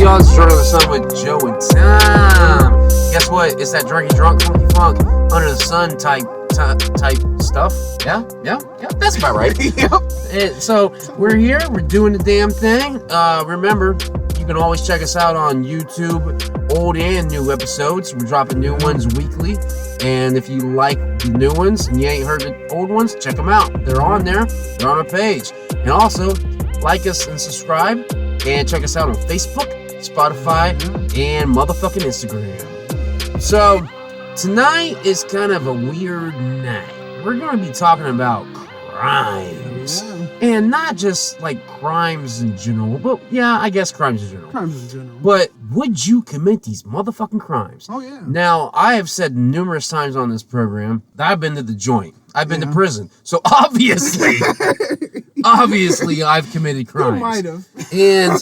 y'all? It's Drunken with Joe and Tom. Guess what? It's that drunky drunk funky funk under the sun type stuff. Yeah. That's about right. Yep. And so we're here. We're doing the damn thing. Remember, you can always check us out on YouTube, old and new episodes. We're dropping new ones weekly. And if you like the new ones and you ain't heard the old ones, check them out. They're on there. They're on our page. And also, like us and subscribe. And check us out on Facebook, Spotify, and motherfucking Instagram. So, tonight is kind of a weird night. We're going to be talking about crimes. Yeah. And not just like crimes in general, but yeah, I guess crimes in general. Crimes in general. But would you commit these motherfucking crimes? Oh, yeah. Now, I have said numerous times on this program that I've been to the joint. I've been to prison. So obviously, I've committed crimes. You might have. And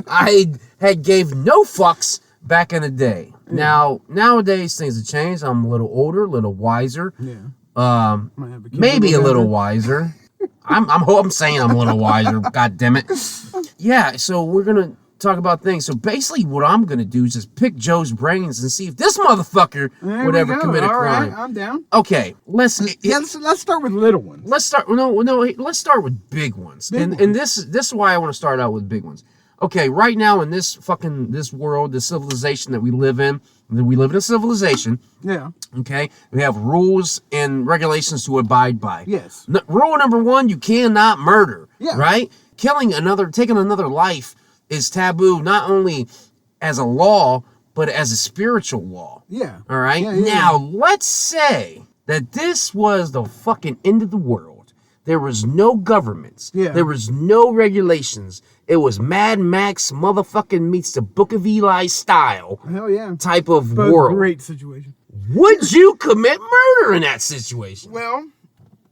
I had gave no fucks back in the day. Yeah. Now, nowadays, things have changed. I'm a little older, a little wiser. Yeah. Maybe a little wiser. I'm saying I'm a little wiser. God damn it. Yeah, so we're going to talk about things. So basically what I'm going to do is just pick Joe's brains and see if this motherfucker would ever commit a crime. Right, I'm down. Okay, let's start with little ones. Let's start with big ones. And this is why I want to start out with big ones. Okay, right now in this world, the civilization that we live in a civilization. Yeah. Okay, we have rules and regulations to abide by. Yes. Rule number 1, you cannot murder. Yeah. Right? Taking another life is taboo, not only as a law, but as a spiritual law. Yeah. All right? Yeah. Now, let's say that this was the fucking end of the world. There was no governments. Yeah. There was no regulations. It was Mad Max motherfucking meets the Book of Eli style. Hell yeah. Type of But world. Great situation. Would you commit murder in that situation? Well,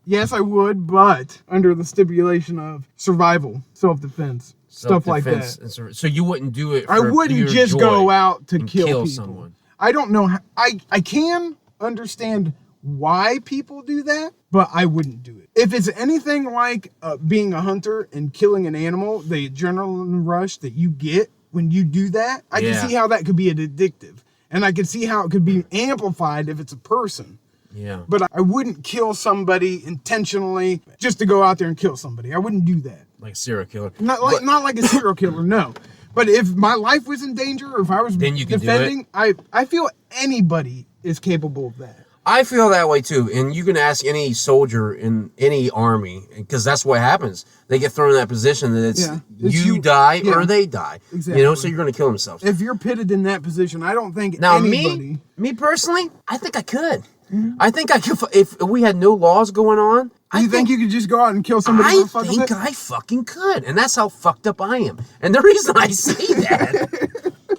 yes, I would, but under the stipulation of survival, self-defense, stuff like that. So you wouldn't do it for I wouldn't just go out to kill people. Someone. I don't know how, I can understand why people do that, but I wouldn't do it. If it's anything like being a hunter and killing an animal, the adrenaline rush that you get when you do that, I can see how that could be addictive. And I can see how it could be amplified if it's a person. Yeah. But I wouldn't kill somebody intentionally just to go out there and kill somebody. I wouldn't do that. Like a serial killer. Not like a serial killer, no. But if my life was in danger, or if I was defending, I feel anybody is capable of that. I feel that way too. And you can ask any soldier in any army, because that's what happens. They get thrown in that position that it's you die or they die. Exactly. You know, so you're going to kill themselves. If you're pitted in that position, I don't think now, anybody... me personally, I think I could. Mm-hmm. I think I could, if we had no laws going on. You think you could just go out and kill somebody? I think I fucking could. And that's how fucked up I am. And the reason I say that...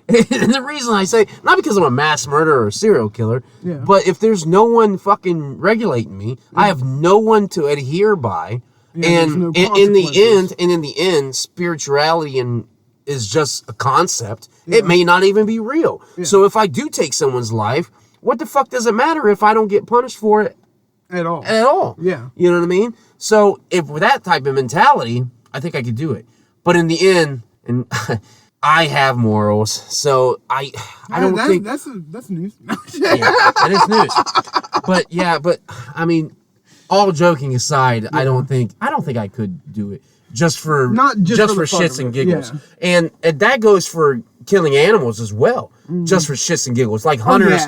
And the reason I say, not because I'm a mass murderer or serial killer, but if there's no one fucking regulating me, I have no one to adhere by, and in the end, spirituality is just a concept. It may not even be real. So if I do take someone's life, what the fuck does it matter if I don't get punished for it at all? Yeah, you know what I mean. So if with that type of mentality, I think I could do it. But in the end, and I have morals, so I don't think that's news. That is news. But I mean, all joking aside, I don't think I could do it just for shits and giggles, and that goes for killing animals as well, just for shits and giggles, like hunters,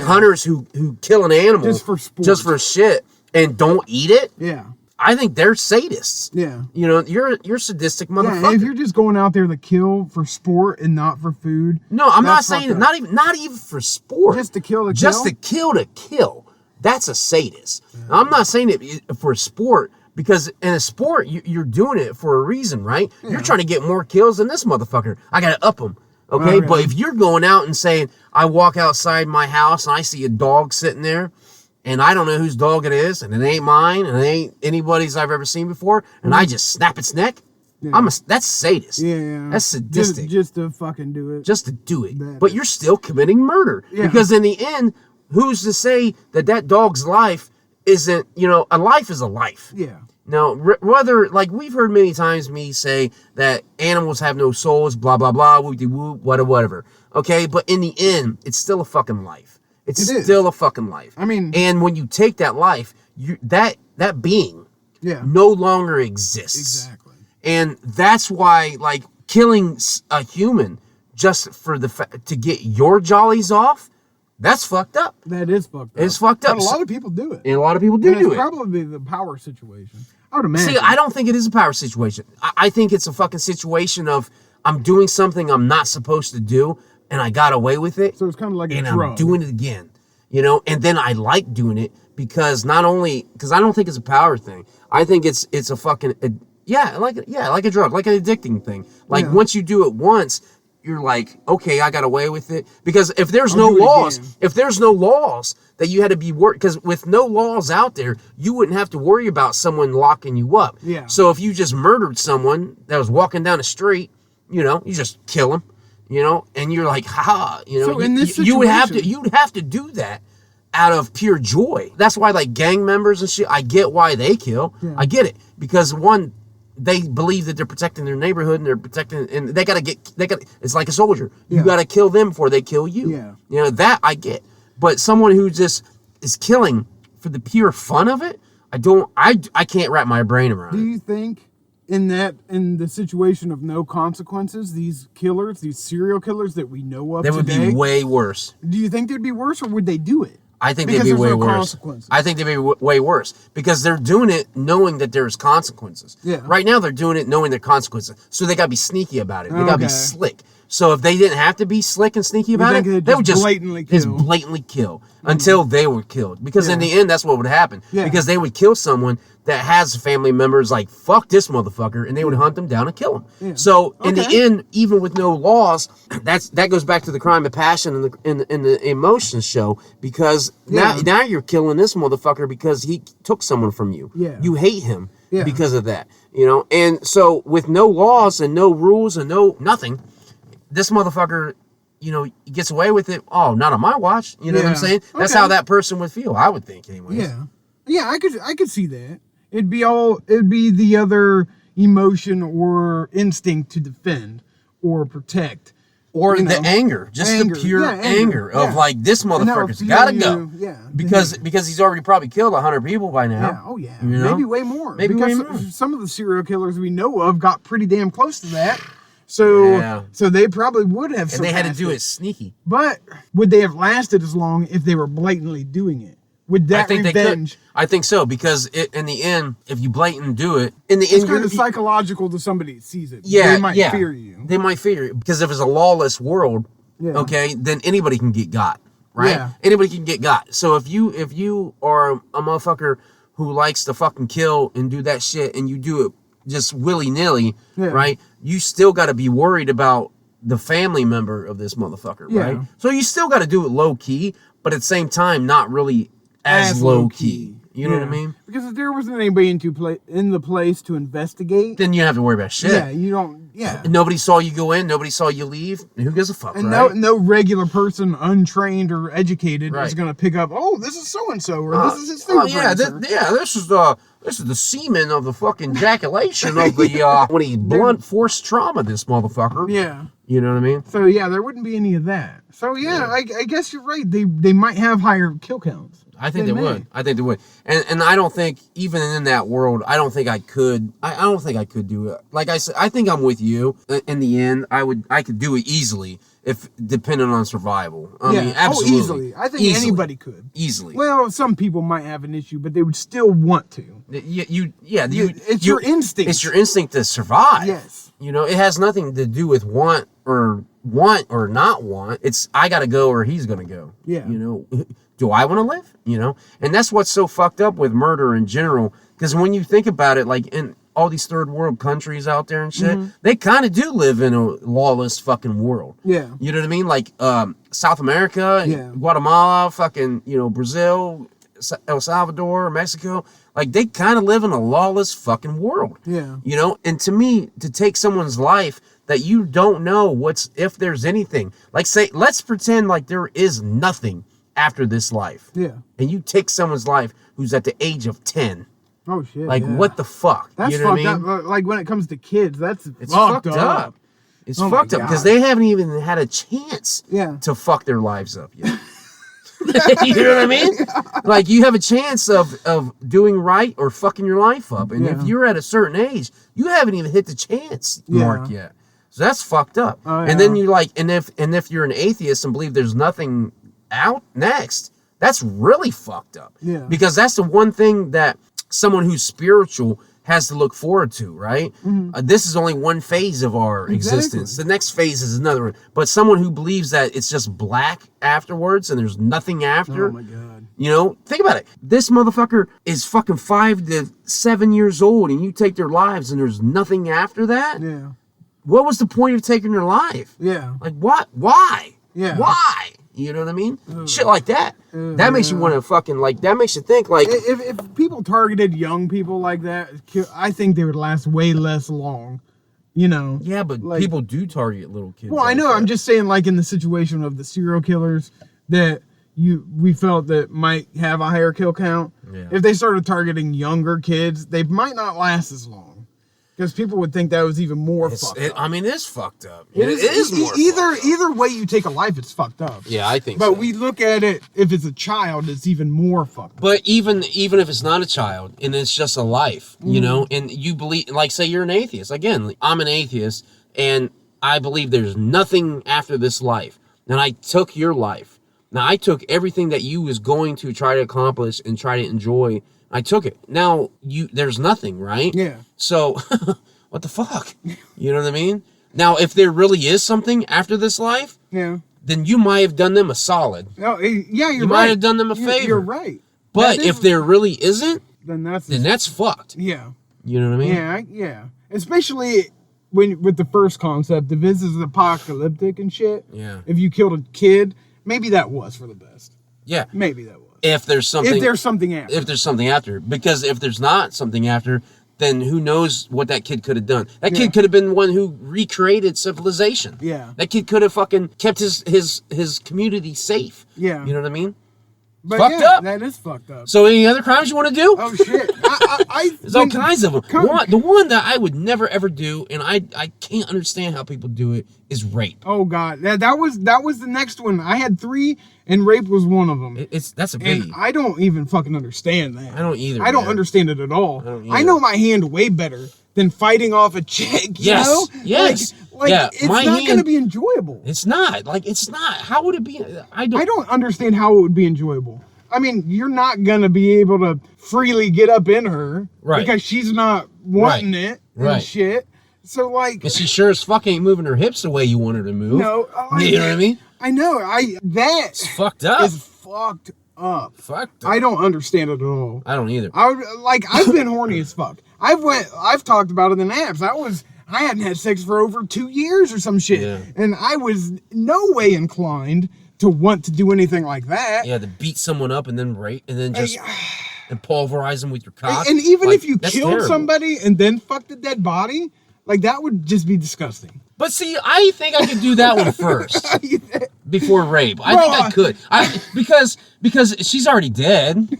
hunters who kill an animal just for shit and don't eat it. Yeah. I think they're sadists. Yeah. You know, you're sadistic motherfucker. Yeah, if you're just going out there to kill for sport and not for food. No, I'm not saying it. Not even for sport. Just to kill Just to kill. That's a sadist. Yeah. Now, I'm not saying it for sport, because in a sport, you're doing it for a reason, right? Yeah. You're trying to get more kills than this motherfucker. I got to up him. Okay? But if you're going out and saying, I walk outside my house and I see a dog sitting there, and I don't know whose dog it is, and it ain't mine, and it ain't anybody's I've ever seen before, and I just snap its neck. Yeah. That's sadist. Yeah. That's sadistic. Just to fucking do it. Just to do it. But you're still committing murder. Yeah. Because in the end, who's to say that dog's life isn't, a life is a life. Yeah. Now, whether, like, we've heard many times me say that animals have no souls, blah, blah, blah, whoop-de-whoop, whatever. Okay, but in the end, it's still a fucking life. It's still a fucking life. I mean... And when you take that life, that being no longer exists. Exactly. And that's why, like, killing a human just for to get your jollies off, that's fucked up. That is fucked up. It's fucked up. But a lot of people do it. And a lot of people do it. It's probably the power situation. I would imagine. See, I don't think it is a power situation. I think it's a fucking situation of I'm doing something I'm not supposed to do, and I got away with it. So it's kind of like a drug. drug. I'm doing it again, you know. And then I like doing it because I don't think it's a power thing. I think it's a fucking like a drug, like an addicting thing. Like once you do it once, you're like, okay, I got away with it. Because if there's no laws that you had to be worried, because with no laws out there, you wouldn't have to worry about someone locking you up. Yeah. So if you just murdered someone that was walking down the street, you know, you just kill him, you know, and you're like, ha, you know, so in this situation, you'd have to do that out of pure joy. That's why, like, gang members and shit, I get why they kill. Yeah. I get it. Because one, they believe that they're protecting their neighborhood and they're protecting, and it's like a soldier. You got to kill them before they kill you. Yeah. You know, that I get. But someone who just is killing for the pure fun of it, I can't wrap my brain around it. Do you think in the situation of no consequences, these killers, these serial killers that we know of today, would be way worse. Do you think they'd be worse, or would they do it? I think they'd be way worse. I think they'd be way worse because they're doing it knowing that there's consequences. Yeah. Right now they're doing it knowing there are consequences. So they got to be sneaky about it. They got to be slick. So if they didn't have to be slick and sneaky about it, they would just blatantly kill until they were killed. Because in the end, that's what would happen. Yeah. Because they would kill someone that has family members like, fuck this motherfucker, and they would hunt them down and kill him. Yeah. So in the end, even with no laws, that goes back to the crime of passion in the emotions show, because now you're killing this motherfucker because he took someone from you. Yeah. You hate him because of that. You know, and so with no laws and no rules and no nothing, this motherfucker, you know, gets away with it. Oh, not on my watch. You know what I'm saying? That's how that person would feel, I would think, anyways. Yeah. Yeah, I could see that. It'd be the other emotion or instinct to defend or protect. Or the anger. Just the pure anger of like, this motherfucker's gotta go. Yeah. Because he's already probably killed 100 people by now. Yeah, oh yeah. You know? Maybe way more. Some of the serial killers we know of got pretty damn close to that. So they probably would have. And they had to do it sneaky. But would they have lasted as long if they were blatantly doing it? Would that revenge? I think so, because in the end, if you blatantly do it, it's kind of psychological to somebody that sees it. Yeah, they might fear you. They might fear you because if it's a lawless world, then anybody can get got, right? Yeah. Anybody can get got. So if you are a motherfucker who likes to fucking kill and do that shit, and you do it just willy-nilly, right? You still got to be worried about the family member of this motherfucker, right? So you still got to do it low-key, but at the same time, not really as low-key. You know what I mean? Because if there wasn't anybody in the place to investigate, then you don't have to worry about shit. Yeah, you don't. Yeah. Nobody saw you go in. Nobody saw you leave. Who gives a fuck? And right? no regular person, untrained or educated, is going to pick up. Oh, this is so and so, or this is his fingerprint. This is the semen of the fucking ejaculation of the when he blunt force trauma. This motherfucker. Yeah. You know what I mean? So yeah, there wouldn't be any of that. So I guess you're right. They might have higher kill counts. I think they would. I think they would. And I don't think, even in that world, I don't think I could. I don't think I could do it. Like I said, I think I'm with you. In the end, I could do it easily if depending on survival. I mean, absolutely. Easily. I think anybody could. Easily. Well, some people might have an issue, but they would still want to. It's your instinct. It's your instinct to survive. Yes. You know, it has nothing to do with want or not want. It's I got to go or he's going to go. Yeah. You know, do I want to live? You know, and that's what's so fucked up with murder in general. Because when you think about it, like in all these third world countries out there and shit, they kind of do live in a lawless fucking world. Yeah. You know what I mean? Like South America, Guatemala, fucking, you know, Brazil, El Salvador, Mexico. Like, they kind of live in a lawless fucking world. Yeah. You know, and to me, to take someone's life that you don't know if there's anything. Like, say, let's pretend like there is nothing after this life. Yeah. And you take someone's life who's at the age of 10. Oh shit! Like, yeah. what the fuck? That's you know fucked what I mean? up. Like when it comes to kids, it's fucked up. It's fucked up because they haven't even had a chance to fuck their lives up yet. You know what I mean? Like, you have a chance of doing right or fucking your life up. And if you're at a certain age, you haven't even hit the chance mark yet. So that's fucked up. And then you're like, and if you're an atheist and believe there's nothing out next, that's really fucked up. Yeah. Because that's the one thing that someone who's spiritual has to look forward to, right? Mm-hmm. This is only one phase of our existence. The next phase is another one. But someone who believes that it's just black afterwards and there's nothing after. Oh my God. You know, think about it. This motherfucker is fucking 5 to 7 years old and you take their lives and there's nothing after that? Yeah. What was the point of taking their life? Yeah. Like, what? Why? Yeah. Why? You know what I mean? Shit like that. That makes you want to fucking, like, that makes you think, like... If people targeted young people like that, I think they would last way less long, you know? Yeah, but like, people do target little kids. Well, like I know. that. I'm just saying, like, in the situation of the serial killers that we felt that might have a higher kill count. Yeah. If they started targeting younger kids, they might not last as long. Because people would think that was even more fucked up. I mean, it's fucked up. It is more either way you take a life, it's fucked up. Yeah, I think so. But so. we look at it, if it's a child, it's even more fucked up. But even if it's not a child, and it's just a life, you know, and you believe, like, say you're an atheist. Again, I'm an atheist, and I believe there's nothing after this life. And I took your life. Now, I took everything that you was going to try to accomplish and try to enjoy. I took it. Now, there's nothing, right? Yeah. So, what the fuck? You know what I mean? Now, if there really is something after this life, then you might have done them a solid. Oh, yeah, you might have done them a favor. You're right. But if there really isn't, then that's fucked. Yeah. You know what I mean? Yeah. Especially with the first concept, if this is apocalyptic and shit. Yeah. If you killed a kid, maybe that was for the best. Yeah. Maybe that was. If there's something after. If there's something after. Because if there's not something after, then who knows what that kid could have done. That kid could have been one who recreated civilization. Yeah. That kid could have fucking kept his community safe. Yeah. You know what I mean? But fucked up. That is fucked up. So any other crimes you want to do? Oh shit. There's all kinds of them. The one that I would never ever do, and I can't understand how people do it, is rape. Oh God. That was the next one. I had 3 and rape was one of them. That's a biggie. And I don't even fucking understand that. I don't either. I don't understand it at all. I know my hand way better than fighting off a chick. You know? Yes. It's not going to be enjoyable. It's not. Like, it's not. How would it be? I don't understand how it would be enjoyable. I mean, you're not going to be able to freely get up in her. Right. Because she's not wanting it and shit. So, like... And she sure as fuck ain't moving her hips the way you want her to move. No. You know what I mean? I know. It's fucked up. It's fucked up. Fucked up. I don't understand it at all. I don't either. I've been horny as fuck. I've talked about it in apps. I hadn't had sex for over 2 years or some shit. Yeah. And I was no way inclined to want to do anything like that. Yeah, to beat someone up and then rape and then just and pulverize them with your cock. And even if you killed somebody and then fucked a dead body, like that would just be disgusting. But see, I think I could do that one first before rape. I think I could. Because she's already dead,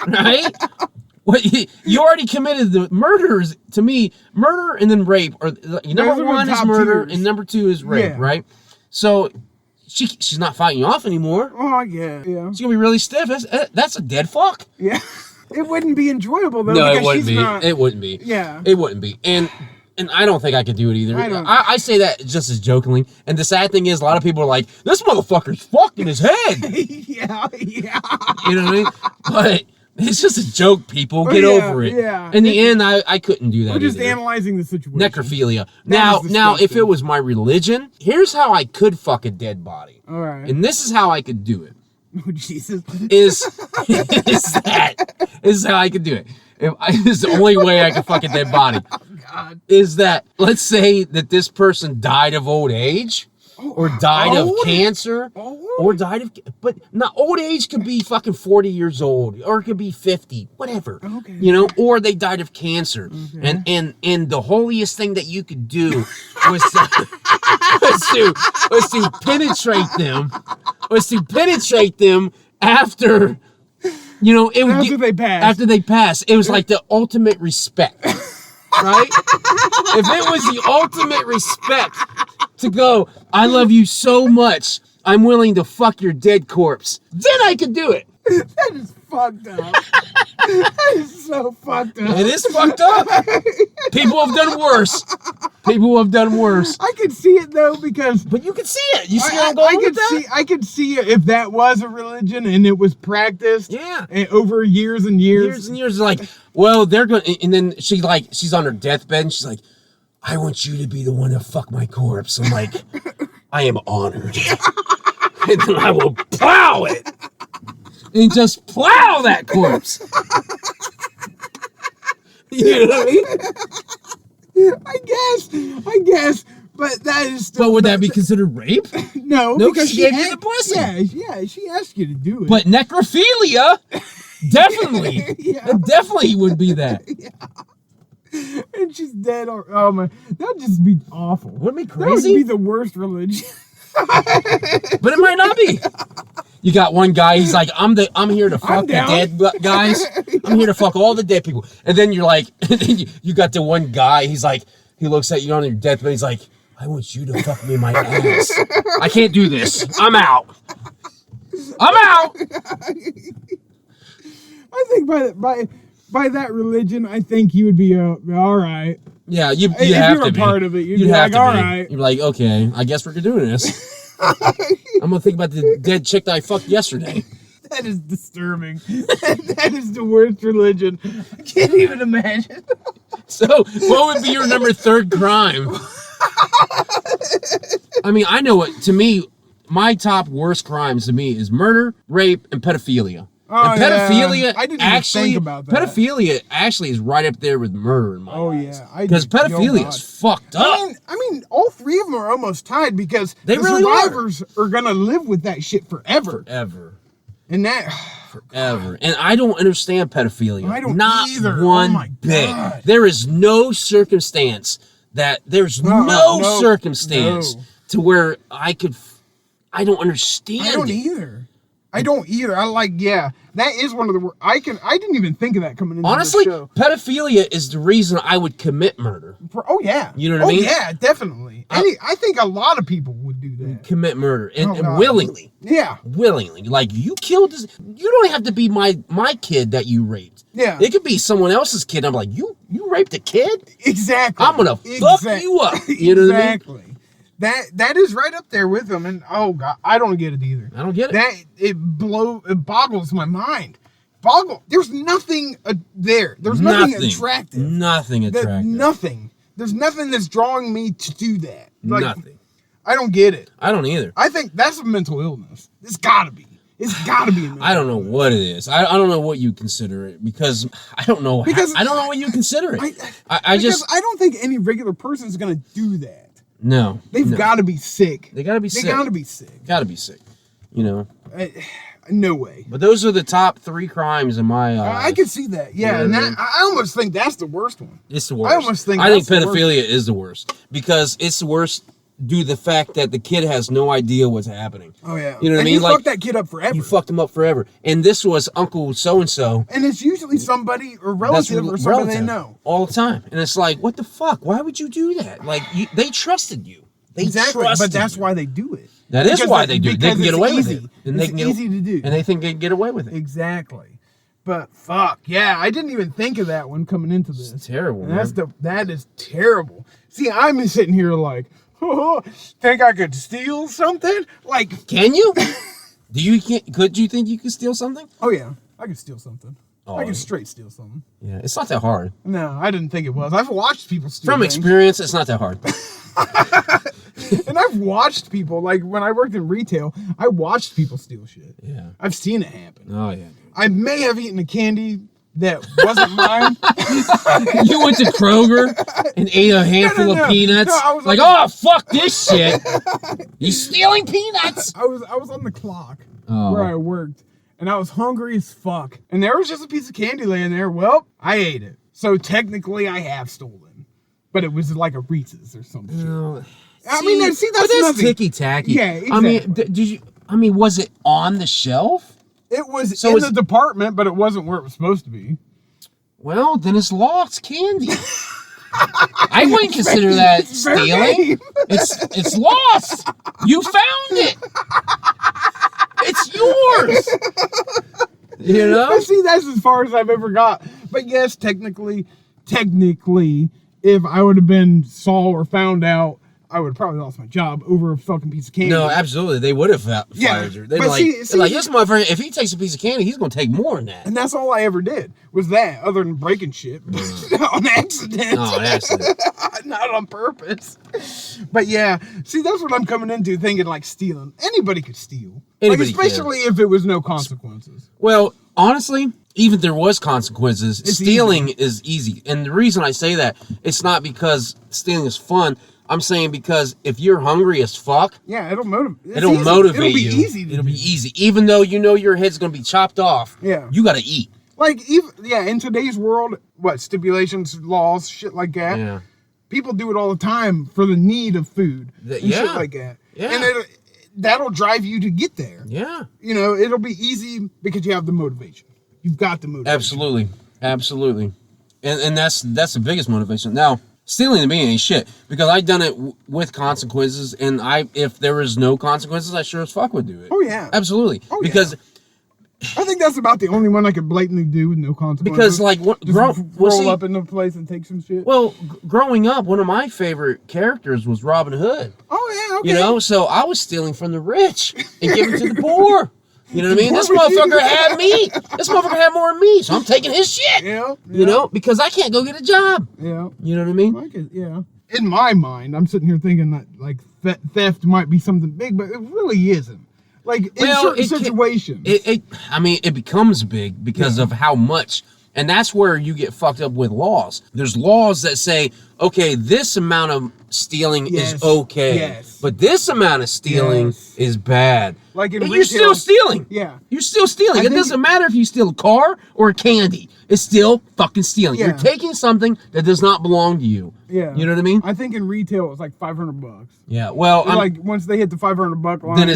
right? What you already committed the murders to me. Murder and then rape are number 1 is murder and number 2 is rape, right? So she's not fighting you off anymore. Oh yeah. She's gonna be really stiff. That's a dead fuck. Yeah, it wouldn't be enjoyable though. No, it wouldn't be. It wouldn't be. Yeah, it wouldn't be. And I don't think I could do it either. I say that just as jokingly. And the sad thing is, a lot of people are like, this motherfucker's fucking his head. Yeah. You know what I mean? But it's just a joke, people. Get over it. Yeah. In the end, I couldn't do that. We're just analyzing the situation. Necrophilia. Now, if it was my religion, here's how I could fuck a dead body. All right. And this is how I could do it. Oh, Jesus. Is how I could do it. This is the only way I could fuck a dead body. Oh, God. Is that, let's say that this person died of old age, or died of cancer, or died of, but not old age could be fucking 40 years old, or it could be 50, whatever. Okay. You know, or they died of cancer. Okay. And the holiest thing that you could do was to penetrate them, after You know, it would after they pass, it was like the ultimate respect, right? If it was the ultimate respect to go, I love you so much, I'm willing to fuck your dead corpse, then I could do it. That is fucked up. That is so fucked up. It is fucked up. People have done worse. People have done worse. I could see it though because. But you can see it. You see where I'm going with that? I could see it if that was a religion and it was practiced. Yeah. Over years and years. Years and years. Like, well, they're going to. And then she's on her deathbed and she's like, I want you to be the one to fuck my corpse. I'm like, I am honored. And then I will plow it. And just plow that corpse. You know what I mean? I guess, but that is still. But would that be considered rape? No, because she gave you the blessing. Yeah, she asked you to do it. But necrophilia, definitely. Yeah. It definitely would be that. Yeah. And she's dead. Oh man, that'd just be awful. Wouldn't it be crazy? That would be the worst religion. But it might not be. You got one guy, he's like, I'm here to fuck the dead guys. I'm here to fuck all the dead people. And then you're like, you got the one guy, he's like, he looks at you on your deathbed, he's like, I want you to fuck me in my ass. I can't do this. I'm out. I think by that religion, I think you would be all right. Yeah, you have to be. If you're a part of it, you'd be like, all right. You're like, okay, I guess we're doing this. I'm gonna think about the dead chick that I fucked yesterday. That is disturbing. That is the worst religion. I can't even imagine. So, what would be your number 3 crime? I mean, I know what. To me, my top worst crimes to me is murder, rape, and pedophilia. Oh, and pedophilia, yeah. I didn't even think about that. Pedophilia actually is right up there with murder in my eyes. Yeah, because pedophilia is fucked up. I mean, all 3 of them are almost tied because the survivors are gonna live with that shit forever. And that forever. And I don't understand pedophilia. I don't Not either. one bit. God. There is no circumstance no circumstance to where I don't understand. I don't either. I like, yeah. That is one of the worst. I didn't even think of that coming into Honestly, the show. pedophilia is the reason I would commit murder. Oh, yeah. You know what I mean? Oh, yeah, definitely. I think a lot of people would do that. Commit murder. And willingly. Yeah. Willingly. Like, you killed this. You don't have to be my kid that you raped. Yeah. It could be someone else's kid. I'm like, you raped a kid? Exactly. I'm going to fuck you up. You know what I mean? Exactly. That is right up there with them, and oh god, I don't get it either. I don't get it. It boggles my mind. There's nothing there. There's nothing attractive. Nothing attractive. Nothing. There's nothing that's drawing me to do that. Like, nothing. I don't get it. I don't either. I think that's a mental illness. It's gotta be. It's gotta be a mental I don't know illness. what it is. I don't know what you consider it because I don't know. I don't know what you consider it. I don't think any regular person is gonna do that. No. They've got to be sick. They got to be sick. Got to be sick. Got to be sick. You know. No way. But those are the top 3 crimes in my eyes. I can see that. Yeah, and I almost think that's the worst one. It's the worst. I think pedophilia is the worst because it's the worst due to the fact that the kid has no idea what's happening. Oh yeah. You know what I mean? You fucked that kid up forever. You fucked him up forever. And this was Uncle so-and-so. And it's usually somebody or relative or somebody they know. All the time. And it's like, what the fuck? Why would you do that? Like, they trusted you. But that's why they do it. That is why they do it. They can get away with it. And it's easy to do. And they think they can get away with it. Exactly. But fuck, yeah, I didn't even think of that one coming into this. It's terrible, man. That is terrible. See, I'm sitting here like, think I could steal something? Like, can you? Could you think you could steal something? Oh yeah, I could steal something. Oh, I can straight steal something. Yeah, it's not that hard. No, I didn't think it was. I've watched people steal From things. experience, it's not that hard. And I've watched people, like when I worked in retail, I watched people steal shit. Yeah. I've seen it happen. Oh, yeah. I may have eaten a candy that wasn't mine. You went to Kroger and ate a handful of peanuts. No, I was like, oh, fuck this shit. You stealing peanuts. I was on the clock where I worked. And I was hungry as fuck. And there was just a piece of candy laying there. Well, I ate it. So technically I have stolen. But it was like a Reese's or something. No. That's ticky-tacky. Yeah, exactly. I mean, was it on the shelf? It was So in the department, but it wasn't where it was supposed to be. Well, then it's lost candy. I wouldn't consider that stealing. It's lost. You found it. It's yours. You know? See, that's as far as I've ever got. But yes, technically, if I would have been saw or found out, I would have probably lost my job over a fucking piece of candy. No, absolutely. They would have fired you. They're like, this motherfucker, if he takes a piece of candy, he's going to take more than that. And that's all I ever did was that, other than breaking shit on accident. Oh, on accident. Not on purpose. But yeah, see, that's what I'm coming into, thinking like stealing. Anybody could steal. Anybody especially if it was no consequences. Well, honestly, even if there was consequences, stealing is easy. And the reason I say that, it's not because stealing is fun. I'm saying because if you're hungry as fuck, yeah, it'll motivate you. It'll be easy. Even though you know your head's going to be chopped off, yeah, you got to eat. Like, in today's world, stipulations, laws, shit like that. Yeah. People do it all the time for the need of food and shit like that. Yeah. And that'll drive you to get there. Yeah. You know, it'll be easy because you have the motivation. You've got the motivation. Absolutely. And that's the biggest motivation. Now, stealing to me ain't shit because I done it with consequences, and if there was no consequences, I sure as fuck would do it. Oh yeah, absolutely. Oh, because I think that's about the only one I could blatantly do with no consequences. Because like roll up into a place and take some shit. Well, growing up, one of my favorite characters was Robin Hood. Oh yeah, okay. You know, so I was stealing from the rich and giving to the poor. You know what I mean? This motherfucker had me. This motherfucker had more than me, so I'm taking his shit. Yeah. You know, because I can't go get a job. Yeah. You know what I mean? Yeah. In my mind, I'm sitting here thinking that like theft might be something big, but it really isn't. Like in certain situations, it becomes big because of how much. And that's where you get fucked up with laws. There's laws that say, okay, this amount of stealing is okay, but this amount of stealing is bad. Like in you're still stealing. Yeah. You're still stealing. It doesn't matter if you steal a car or a candy. It's still fucking stealing. Yeah. You're taking something that does not belong to you. Yeah. You know what I mean? I think in retail it's like $500. Yeah. Well, like once they hit the $500 line, then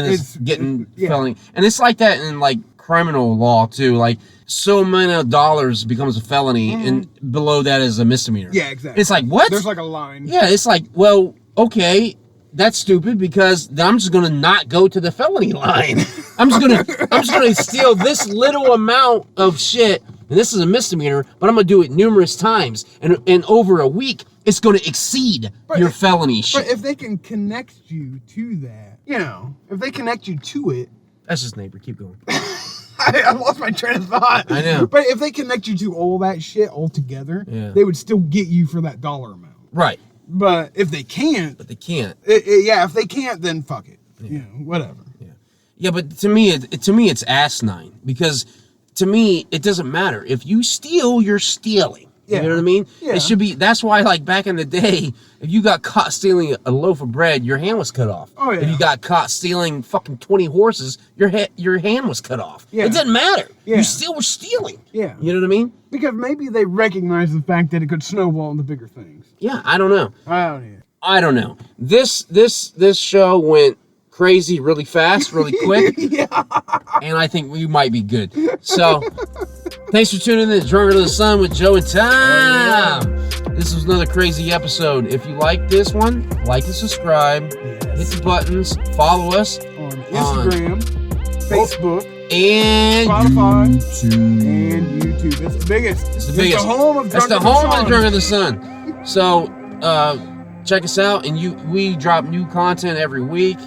it's getting felony. And it's like that in like criminal law too. Like so many dollars becomes a felony, and below that is a misdemeanor. Yeah, exactly. It's like, what? There's like a line. Yeah, it's like, well, okay, that's stupid because I'm just gonna not go to the felony line. I'm just gonna steal this little amount of shit, and this is a misdemeanor, but I'm gonna do it numerous times, and over a week, it's gonna exceed your felony shit. But if they can connect you to that, if they connect you to it, that's just neighbor. Keep going. I lost my train of thought. I know. But if they connect you to all that shit all together, they would still get you for that dollar amount. Right. But if they can't... if they can't, then fuck it. Yeah. Whatever. Yeah. Yeah, but to me, it's asinine. Because to me, it doesn't matter. If you steal, you're stealing. You know what I mean? Yeah. It should be... That's why, like, back in the day, if you got caught stealing a loaf of bread, your hand was cut off. Oh, yeah. If you got caught stealing fucking 20 horses, your hand was cut off. Yeah. It doesn't matter. Yeah. You still were stealing. Yeah. You know what I mean? Because maybe they recognize the fact that it could snowball into bigger things. Yeah, I don't know. I don't know. This show went crazy really fast, really quick. And I think we might be good. So... Thanks for tuning in to Drunken to the Sun with Joe and Tom. This was another crazy episode. If you like this one, like and subscribe. Hit the buttons. Follow us on Instagram, Facebook, and Spotify, YouTube. It's the biggest. It's the biggest. It's the home of Drunken to the Sun. So check us out, and we drop new content every week.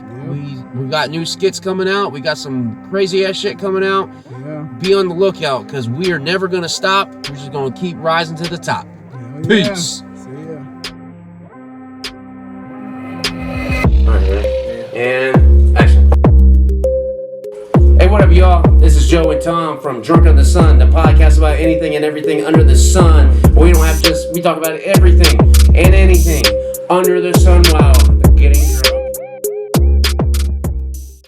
We got new skits coming out. We got some crazy ass shit coming out. Yeah. Be on the lookout because we are never gonna stop. We're just gonna keep rising to the top. Peace. See ya. Alright, and action. Hey, what up, y'all? This is Joe and Tom from Drunken to the Sun, the podcast about anything and everything under the sun. We don't have we talk about everything and anything under the sun while getting